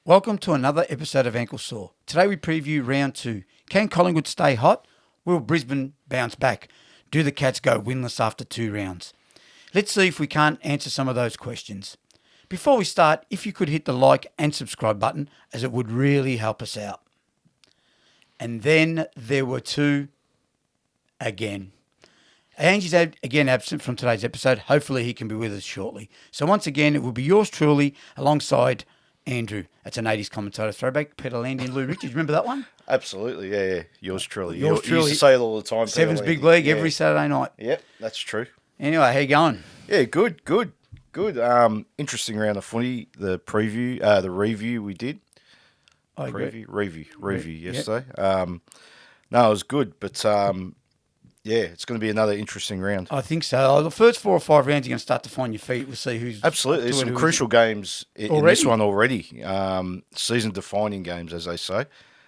Welcome to another episode of Ankle Sore. Today we preview round 2. Can Collingwood stay hot? Will Brisbane bounce back? Do the Cats go winless after 2 rounds? Let's see if we can't answer some of those questions. Before we start, if you could hit the like and subscribe button, as it would really help us out. And then there were 2 again. Angie's again absent from today's episode. Hopefully he can be with us shortly. So once again, it will be yours truly alongside Andrew. That's an 80s commentator throwback. Peter Landy and Lou Richards. Remember that one? Absolutely, yeah. Yours truly. Yours You used to say it all the time. Seven's Peter Big Landy. League every Saturday night. Yep, that's true. Anyway, how you going? Yeah, good. Interesting round of footy. The preview, the review we did. I agree. Review yesterday. No, it was good, but yeah, it's going to be another interesting round. I think so. The first 4 or 5 rounds, you're going to start to find your feet. We'll see who's... Absolutely. There's some crucial games in this one already. Season-defining games, as they say.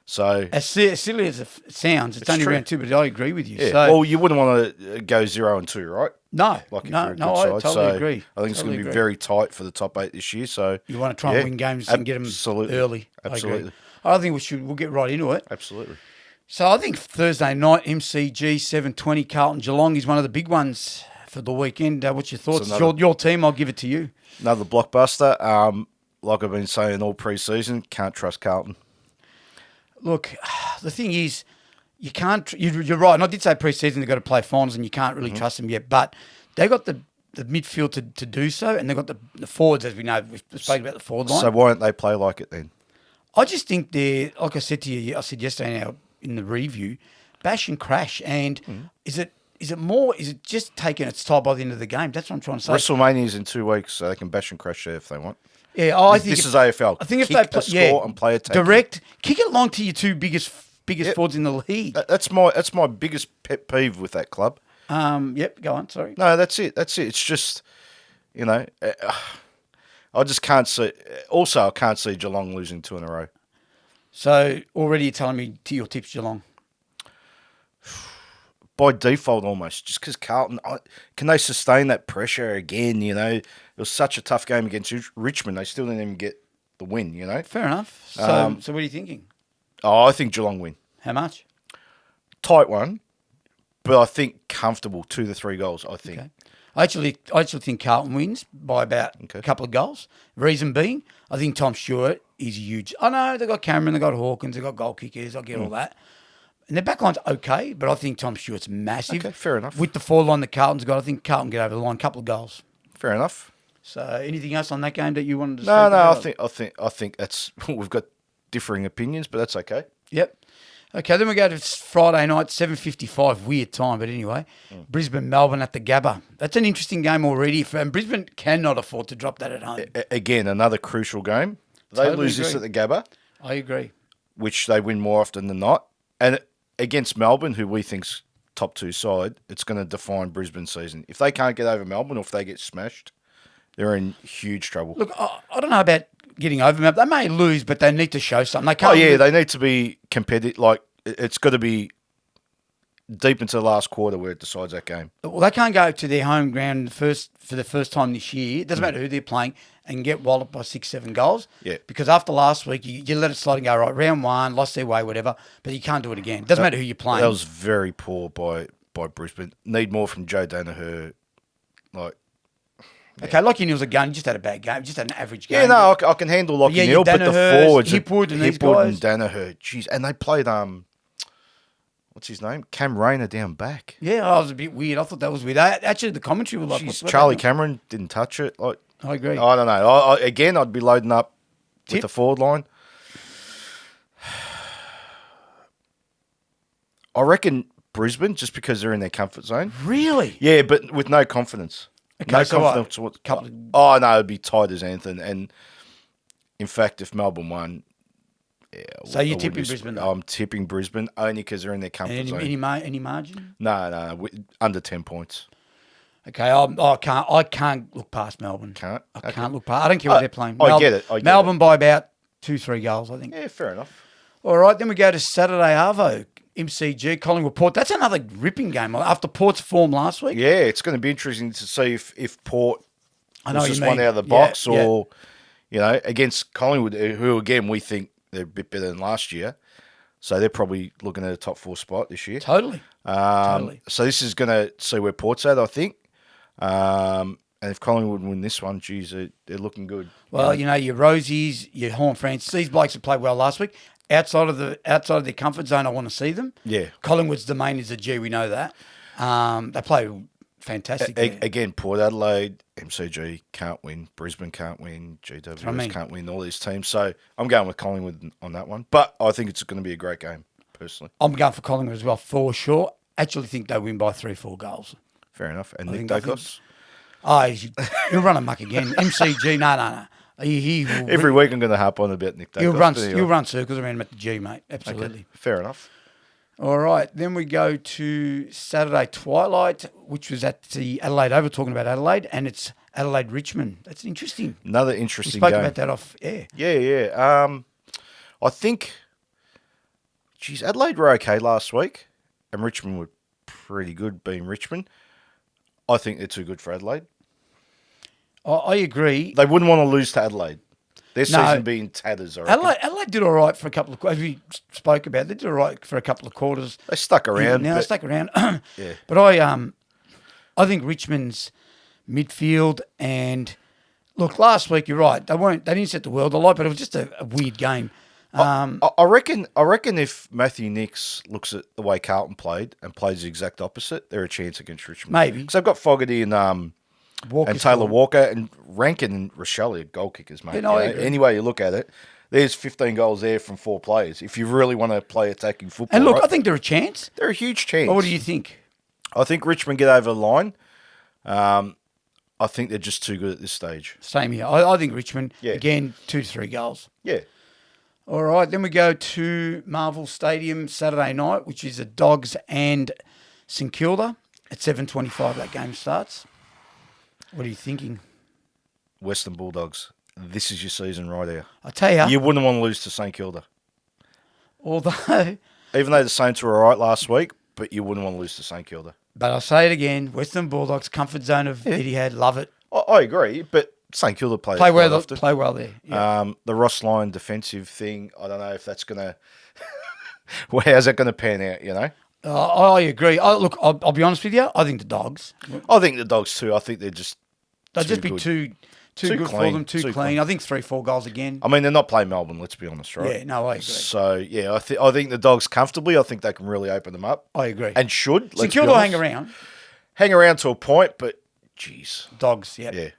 So as silly as it sounds, it's only true. round 2, but I agree with you. Yeah. So, well, you wouldn't want to go 0-2, right? No, Like if no, you're a no, good I side. totally So agree. I think it's going to be very tight for the top 8 this year. So You want to try and win games and get them early. Absolutely. I think we'll get right into it. Absolutely. So I think Thursday night, MCG 7:20, Carlton Geelong is one of the big ones for the weekend. What's your thoughts? It's your team. I'll give it to you. Another blockbuster. Like I've been saying all pre-season, can't trust Carlton. Look, the thing is, you can't. You're right. And I did say pre-season they've got to play finals, and you can't really trust them yet. But they got the midfield to do so, and they've got the forwards, as we know. We've spoken about the forward line. So why don't they play like it then? I just think they're, like I said to you, I said yesterday in the review, bash and crash. And is it just taking its toll by the end of the game? That's what I'm trying to say. WrestleMania's in 2 weeks, so they can bash and crash there if they want. Yeah, I think this is AFL. I think if kick they a score and play a tackle. direct, kick it along to your 2 biggest forwards in the league. That's my biggest pet peeve with that club. Yep, go on. Sorry. No, that's it. It's just, I just can't see. Also, I can't see Geelong losing 2 in a row. So already you're telling me to your tips, Geelong. By default, almost, just because Carlton, can they sustain that pressure again? It was such a tough game against Richmond. They still didn't even get the win. Fair enough. So what are you thinking? Oh, I think Geelong win. How much? Tight one, but I think comfortable 2 to 3 goals. I think. Okay. I actually think Carlton wins by about a couple of goals. Reason being, I think Tom Stewart is huge. I know they've got Cameron, they've got Hawkins, they've got goal kickers. I get all that. And their backline's okay, but I think Tom Stewart's massive. Okay, fair enough. With the forward line that Carlton's got, I think Carlton get over the line, a couple of goals. Fair enough. So anything else on that game that you wanted to say? No, I think that's we've got differing opinions, but that's okay. Yep. Okay, then we go to Friday night, 7:55, weird time, but anyway. Brisbane, Melbourne at the Gabba. That's an interesting game already, and Brisbane cannot afford to drop that at home. Again, another crucial game. They Totally lose this agree. at the Gabba, I agree. which they win more often than not. And against Melbourne, who we think's top 2 side, it's going to define Brisbane's season. If they can't get over Melbourne or if they get smashed, they're in huge trouble. Look, I don't know about getting over them. They may lose, but they need to show something. They can't they need to be competitive. Like, it's got to be deep into the last quarter where it decides that game. Well, they can't go to their home ground for the first time this year. It doesn't matter who they're playing and get walloped by 6, 7 goals. Yeah. Because after last week, you let it slide and go, right, round 1, lost their way, whatever, but you can't do it again. It doesn't matter who you're playing. That was very poor by Brisbane. Need more from Joe Danaher. Like, Okay, Lockie Neal's a gun. He just had a bad game. Just had an average game. yeah, no, I can handle Lockie Neal, but the Danaher's, forwards, Hipwood and these Hipwood guys. and Danaher, jeez, and they played what's his name? Cam Rayner down back. Yeah, I was a bit weird. I thought that was weird. Actually, the commentary was like, Jeez, what's Charlie that? Cameron didn't touch it. Like, I agree. I don't know. Again, I'd be loading up with the forward line. I reckon Brisbane, just because they're in their comfort zone. Really? Yeah, but with no confidence. Okay, No so confidence. couple of- Oh, no, it'd be tight as anything. And in fact, if Melbourne won, yeah. So you're tipping Brisbane, though? I'm tipping Brisbane only because they're in their comfort And zone. any margin? No, under 10 points. Okay, I can't look past Melbourne. Can't? I can't look past. I don't care what they're playing. I get it. Melbourne by about 2-3 goals, I think. Yeah, fair enough. All right, then we go to Saturday Arvo, MCG, Collingwood Port. That's another ripping game after Port's form last week. Yeah, it's going to be interesting to see if Port I know was what just you mean. one out of the box Yeah, or, against Collingwood, who again we think they're a bit better than last year. So they're probably looking at a top 4 spot this year. Totally. Totally. So this is going to see where Port's at, I think. And if Collingwood win this one, geez, they're looking good. Well, your Rosies, your Horn Francis, these blokes have played well last week. Outside of their comfort zone, I want to see them. Yeah. Collingwood's domain is a G, we know that. They play fantastic. Again, Port Adelaide, MCG can't win. Brisbane can't win. GWS can't win. All these teams. So I'm going with Collingwood on that one. But I think it's going to be a great game, personally. I'm going for Collingwood as well, for sure. Actually think they win by 3-4 goals. Fair enough. And Nick Dacos? He'll run amok again. MCG, no. He will, Every week I'm going to harp on about Nick Dacos. He'll run circles around him at the G, mate. Absolutely. Okay. Fair enough. All right, then we go to Saturday Twilight, which was at the Adelaide Oval, talking about Adelaide, and it's Adelaide-Richmond. That's interesting. Another interesting game. We game. spoke about that off air. Yeah. I think, Adelaide were okay last week, and Richmond were pretty good being Richmond. I think they're too good for Adelaide. I agree. They wouldn't want to lose to Adelaide. Their season being tatters, I reckon. Adelaide did all right for a couple of, as we spoke about, they did all right for a couple of quarters. They stuck around. They stuck around. Yeah. But I think Richmond's midfield and look, last week you're right. They didn't set the world alight, but it was just a weird game. I reckon if Matthew Nicks looks at the way Carlton played and plays the exact opposite, they're a chance against Richmond. Maybe. Because they've got Fogarty and Taylor Walker and Rankin and Rochelle are goal kickers, mate. Any way you look at it, there's 15 goals there from 4 players. If you really want to play attacking football. And look, I think they're a chance. They're a huge chance. What do you think? I think Richmond get over the line. I think they're just too good at this stage. Same here. I think Richmond, again, 2 to 3 goals. Yeah. All right, then we go to Marvel Stadium Saturday night, which is the Dogs and St Kilda. At 7:25 that game starts. What are you thinking? Western Bulldogs. This is your season right here. I tell you. You wouldn't want to lose to St Kilda. Although. Even though the Saints were all right last week, but you wouldn't want to lose to St Kilda. But I'll say it again, Western Bulldogs, comfort zone of Etihad, love it. I agree, but St Kilda play well there. Yeah. The Ross Lyon defensive thing, I don't know if that's going to... how's that going to pan out, I agree. Look, I'll be honest with you. I think the Dogs. I think the Dogs too. I think they'll just be too good for them, too clean. I think 3-4 goals again. I mean, they're not playing Melbourne, let's be honest, right? Yeah, no, I agree. So, yeah, I think the Dogs comfortably, I think they can really open them up. I agree. And should. St Kilda will hang around. Hang around to a point, but, geez. Dogs, yeah. Yeah.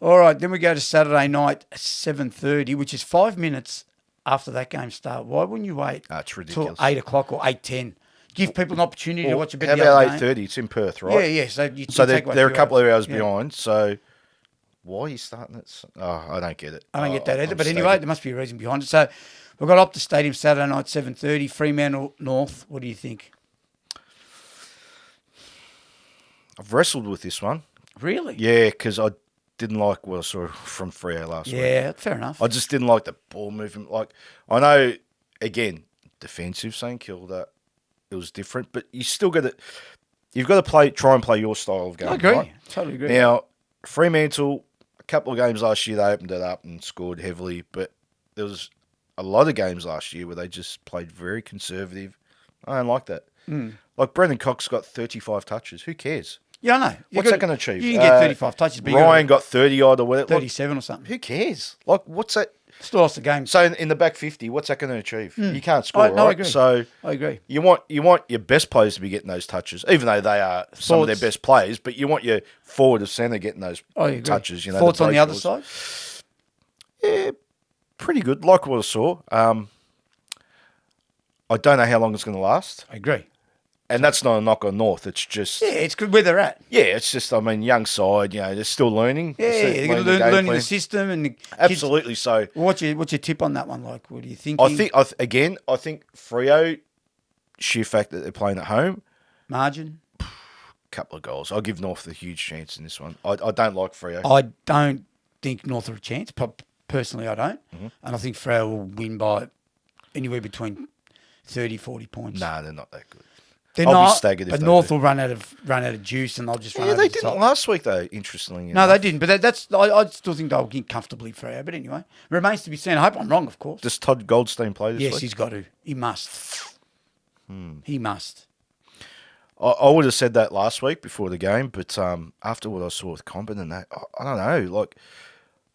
All right, then we go to Saturday night, 7:30, which is 5 minutes after that game start. Why wouldn't you wait it's ridiculous. till 8 o'clock or 8:10? Give people an opportunity to watch a bit of the How other about game. 8:30? It's in Perth, right? Yeah. So they're a couple of hours behind. So why are you starting it? I don't get it. I don't get that either. But anyway, there must be a reason behind it. So we've got Optus Stadium Saturday night, 7:30. Fremantle North. What do you think? I've wrestled with this one. Really? Yeah, because I didn't like what I saw from Freo last week. Yeah, fair enough. I just didn't like the ball movement. Like, I know, again, defensive St Kilda, it was different, but you still got to, you've got to try and play your style of game. I agree. Right? Totally agree. Now, Fremantle, a couple of games last year, they opened it up and scored heavily, but there was a lot of games last year where they just played very conservative. I don't like that. Like, Brendan Cox got 35 touches. Who cares? Yeah, I know. What's that going to achieve? You can get 35 touches, but Ryan got 30 odd or whatever. 37 or something. Who cares? Like, what's that? Still lost the game. So in the back 50, what's that going to achieve? You can't score, right? I agree. So I agree. You want your best players to be getting those touches, even though they are some of their best players. But you want your forward or centre getting those touches. Thoughts on the other side? Yeah, pretty good. Like what I saw. I don't know how long it's going to last. I agree. And that's not a knock on North. It's just... Yeah, it's good where they're at. Yeah, it's just, young side, they're still learning. Yeah, they're going to learn the system. And absolutely. So, what's your tip on that one? Like, what do you think? I think Freo, sheer fact that they're playing at home. Margin? Couple of goals. I'll give North a huge chance in this one. I don't like Freo. I don't think North are a chance. Personally, I don't. Mm-hmm. And I think Freo will win by anywhere between 30, 40 points. No, they're not that good. They're I'll not, be staggered if but they North do. will run out of juice, and they'll just run Yeah, over they the didn't top. last week though. Interestingly, No, enough. they didn't. But I still think they'll get comfortably for hour. But anyway, remains to be seen. I hope I'm wrong, of course. Does Todd Goldstein play this Yes, week? he's got to. He must. He must. I would have said that last week before the game, but after what I saw with Compton and that, I don't know. Like,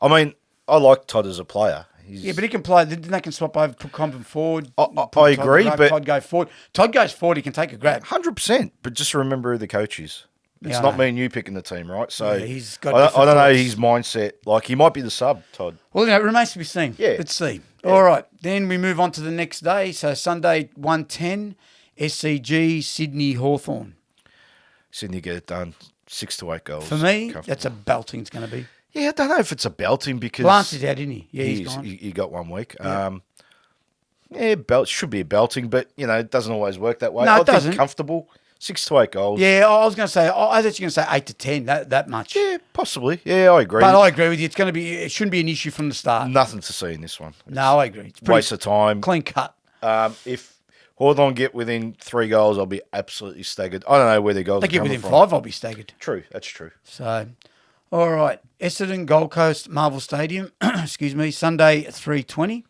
I mean, I like Todd as a player. Yeah, but he can play. Then they can swap over, put Compton forward. I put Todd agree, ruck, but Todd go forward. Todd goes forward. He can take a grab. 100%. But just remember who the coach is. It's Yeah, I not know. me and you picking the team, right? So Yeah, he's got I different don't know thoughts. his mindset. Like, he might be the sub, Todd. Well, it remains to be seen. Yeah. Let's see. All right. Then we move on to the next day. So Sunday, 1:10, SCG, Sydney Hawthorn. Sydney get it done. 6 to 8 goals. For me, Comfortable. that's a belting it's going to be. Yeah, I don't know if it's a belting because Lance is out, isn't he? Yeah, he's gone. he got 1 week. Yeah. Should be a belting, but it doesn't always work that way. No, it I think doesn't. comfortable. 6 to 8 goals. Yeah, I was going to say, I thought you were going to say 8 to 10, that much. Yeah, possibly. Yeah, I agree. But I agree with you. It shouldn't be an issue from the start. Nothing to see in this one. No, I agree. It's pretty Waste of time. clean cut. If Hawthorn get within 3 goals, I'll be absolutely staggered. I don't know where their goals They are get coming within from. 5, I'll be staggered. True, that's true. So, all right. Essendon, Gold Coast, Marvel Stadium. Excuse me. Sunday, 3:20.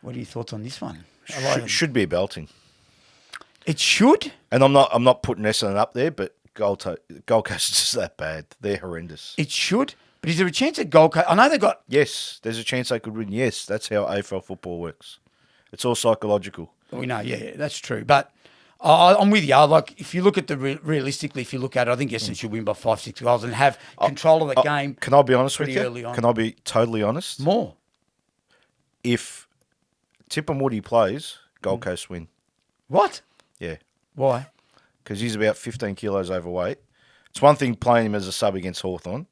What are your thoughts on this one? I like them. Should be a belting. It should. And I'm not putting Essendon up there, but Gold Coast is just that bad. They're horrendous. It should. But is there a chance at Gold Coast? I know they got. Yes, there's a chance they could win. Yes, that's how AFL football works. It's all psychological. We know, yeah, that's true. But I'm with you. Like, if you look at realistically, if you look at it, I think Essendon should win by 5-6 goals and have control of the game. Can I be honest with pretty you? early on. Can I be totally honest? More. If Tip and Woody plays, Gold Coast win. What? Yeah, Why? because he's about 15 kilos overweight. It's one thing playing him as a sub against Hawthorn.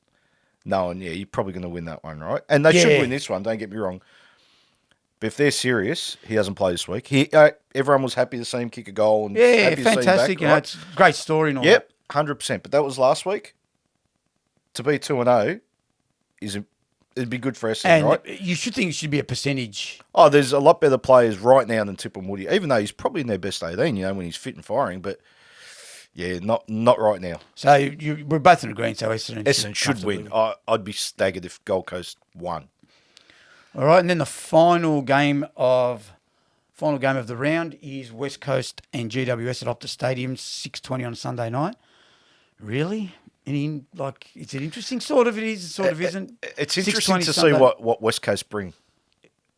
You're probably going to win that one, right? And they should Yeah. win this one, don't get me wrong. But if they're serious, he hasn't played this week. Everyone was happy to see him kick a goal. And Yeah, happy to see him fantastic. back, right? It's a great story and all Yep, 100%. But that was last week. To be 2-0 it'd be good for Essendon, And right? you should think it should be a percentage. Oh, there's a lot better players right now than Tip and Woody, even though he's probably in their best 18, when he's fit and firing. But yeah, not right now. So we're both in agreement. So Essendon should win. I'd be staggered if Gold Coast won. All right, and then the final game of the round is West Coast and GWS at Optus Stadium, 6:20 on Sunday night. Really? Is it interesting? Sort of it is, sort of isn't. It's 6:20 interesting to see Sunday. what West Coast bring.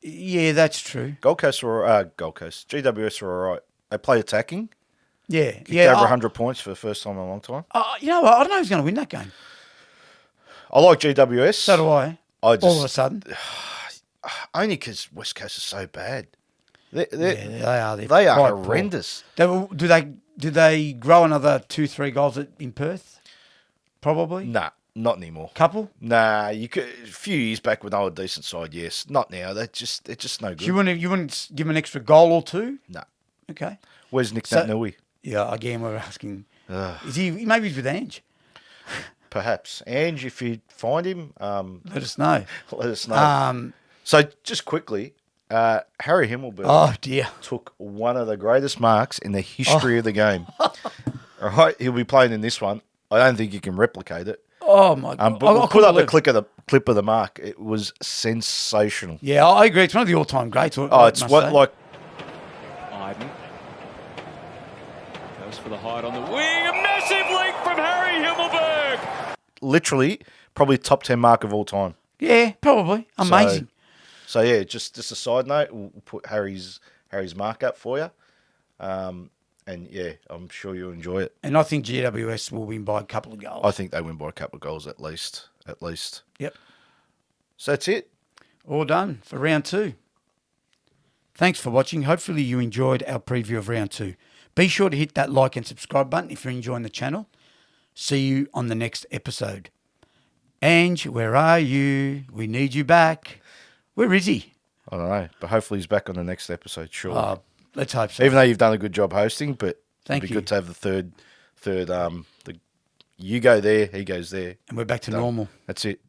Yeah, that's true. Gold Coast, GWS are all right. They play attacking. Yeah, Kicked yeah. over 100 points for the first time in a long time. You know what? I don't know who's going to win that game. I like GWS. So do I. I just, All of a sudden. only because West Coast is so bad. Yeah, they are. They're They are quite poor. horrendous. Do they grow another 2-3 goals in Perth? Probably. Nah, not anymore. Couple? Nah, a few years back when they were a decent side, yes. Not now. They're just no good. You wouldn't give them an extra goal or two? Nah. Okay. Where's Nick So- Nui? Yeah, again, we're asking. Is he? Maybe he's with Ange. Perhaps. Ange, if you find him, Let us know. let us know. So just quickly, Harry Himmelberg Oh dear. took one of the greatest marks in the history of the game. All right, he'll be playing in this one. I don't think you can replicate it. Oh my god. But we'll put up a clip of the mark. It was sensational. Yeah, I agree. It's one of the all-time greats. Oh, it's what like Iden goes for the height on the wing. A massive leap from Harry Himmelberg. literally probably top 10 mark of all time. Yeah, probably. Amazing. So yeah, just a side note, we'll put Harry's mark up for you. And yeah, I'm sure you'll enjoy it. And I think GWS will win by a couple of goals. I think they win by a couple of goals at least. Yep. So that's it. All done for round 2. Thanks for watching. Hopefully you enjoyed our preview of round 2. Be sure to hit that like and subscribe button if you're enjoying the channel. See you on the next episode. Ange, where are you? We need you back. Where is he? I don't know, but hopefully he's back on the next episode, sure. Let's hope so. Even though you've done a good job hosting, but Thank it'd be you. good to have the third you go there, he goes there. And we're back to normal. That's it.